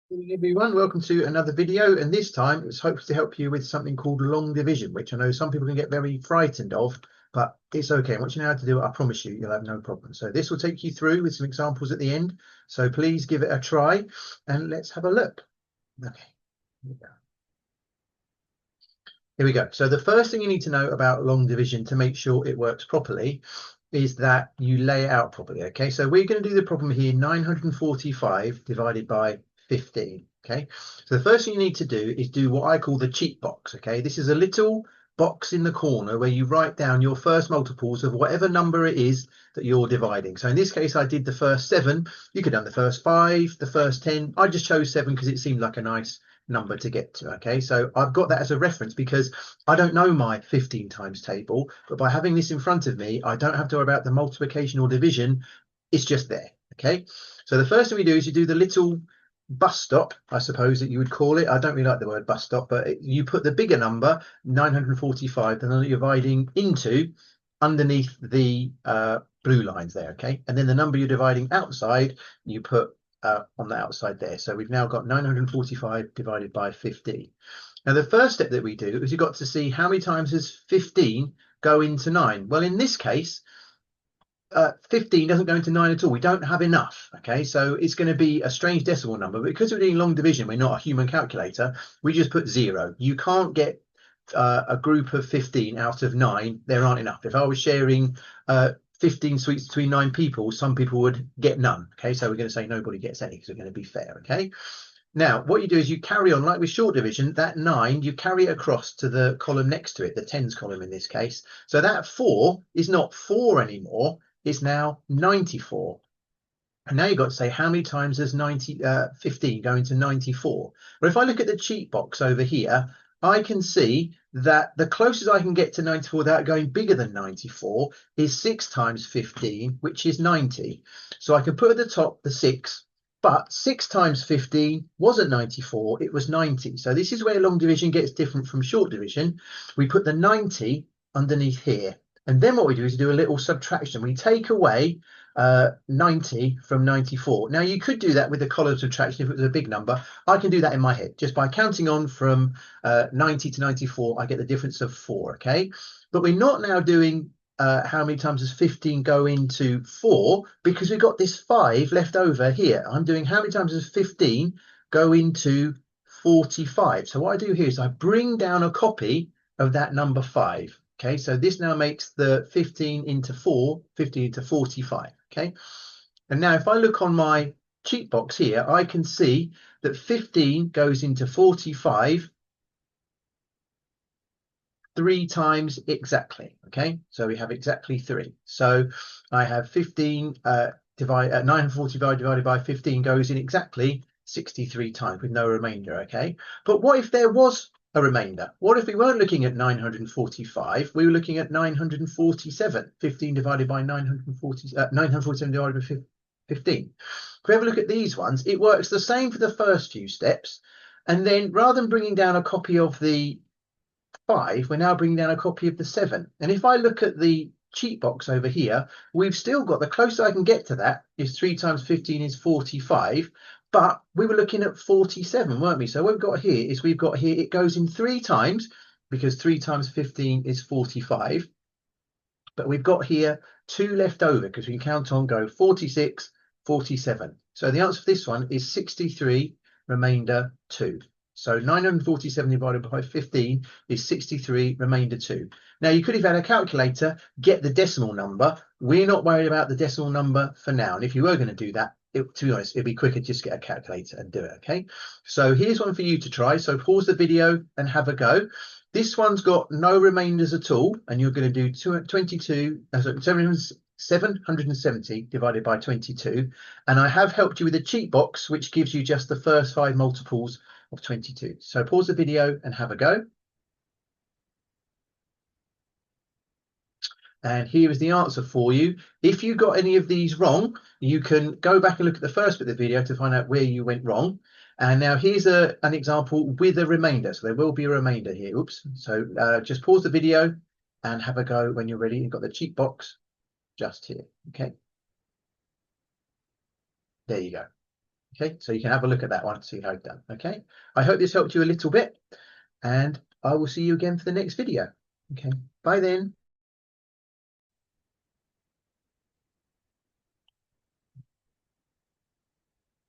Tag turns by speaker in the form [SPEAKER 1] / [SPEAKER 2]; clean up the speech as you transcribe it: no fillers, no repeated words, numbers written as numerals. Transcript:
[SPEAKER 1] Morning, everyone, welcome to another video, and this time it's hopes to help you with something called long division, which I know some people can get very frightened of, but it's okay. Once you know how to do it, I promise you'll have no problem. So this will take you through with some examples at the end, so please give it a try and let's have a look. Okay, here we go. Here we go. So the first thing you need to know about long division to make sure it works properly is that you lay it out properly. Okay, so we're going to do the problem here, 945 divided by 15. Okay, so the first thing you need to do is do what I call the cheat box. Okay, this is a little box in the corner where you write down your first multiples of whatever number it is that you're dividing. So in this case, I did the first 7. You could have done the first 5, the first 10. I just chose 7 because it seemed like a nice number to get to. Okay, so I've got that as a reference because I don't know my 15 times table, but by having this in front of me, I don't have to worry about the multiplication or division. It's just there. Okay, so the first thing we do is you do the little bus stop, I suppose that you would call it. I don't really like the word bus stop, but you put the bigger number, 945, and then you're dividing into underneath the blue lines there. Okay, and then the number you're dividing outside, you put on the outside there. So we've now got 945 divided by 15. Now, the first step that we do is you've got to see how many times does 15 go into 9. Well, in this case, 15 doesn't go into 9 at all. We don't have enough. Okay, so it's going to be a strange decimal number. But because we're doing long division, we're not a human calculator. We just put 0. You can't get a group of 15 out of 9. There aren't enough. If I was sharing 15 sweets between 9 people, some people would get none. Okay, so we're going to say nobody gets any because we're going to be fair. Okay, now what you do is you carry on like with short division. That 9 you carry it across to the column next to it, the tens column in this case. So that 4 is not 4 anymore. It's now 94. And now you've got to say how many times does 15 go into 94? Well, if I look at the cheat box over here, I can see that the closest I can get to 94 without going bigger than 94 is 6 times 15, which is 90. So I can put at the top the 6, but 6 times 15 wasn't 94, it was 90. So this is where long division gets different from short division. We put the 90 underneath here. And then what we do is do a little subtraction. We take away 90 from 94. Now you could do that with the column subtraction if it was a big number. I can do that in my head just by counting on from 90 to 94. I get the difference of 4. Okay, but we're not now doing how many times does 15 go into 4 because we've got this 5 left over here. I'm doing how many times does 15 go into 45. So what I do here is I bring down a copy of that number 5. Okay, so this now makes the 15 into 4, 15 into 45. Okay, and now if I look on my cheat box here, I can see that 15 goes into 45 3 times exactly. Okay, so we have exactly 3. So I have 15 945 divided by 15 goes in exactly 63 times with no remainder. Okay, but what if there was a remainder? What if we weren't looking at 945, we were looking at 947? 15 divided by 947 divided by 15. If we have a look at these ones, it works the same for the first few steps, and then rather than bringing down a copy of the 5, we're now bringing down a copy of the 7. And if I look at the cheat box over here, we've still got, the closest I can get to that is 3 times 15 is 45, but we were looking at 47, weren't we? So what we've got here is we've got here, it goes in 3 times because 3 times 15 is 45. But we've got here 2 left over because we can count on go 46, 47. So the answer for this one is 63, remainder 2. So 947 divided by 15 is 63, remainder 2. Now you could have had a calculator, get the decimal number. We're not worried about the decimal number for now. And if you were going to do that, to be honest, it'd be quicker just get a calculator and do it. Okay, so here's one for you to try. So pause the video and have a go. This one's got no remainders at all, and you're going to do 770 divided by 22. And I have helped you with a cheat box, which gives you just the first 5 multiples of 22. So pause the video and have a go. And here is the answer for you. If you got any of these wrong, you can go back and look at the first bit of the video to find out where you went wrong. And now here's an example with a remainder. So there will be a remainder here. Oops. So just pause the video and have a go when you're ready. You've got the cheat box just here. Okay. There you go. Okay, so you can have a look at that one to see how it's done. Okay, I hope this helped you a little bit, and I will see you again for the next video. Okay, bye then.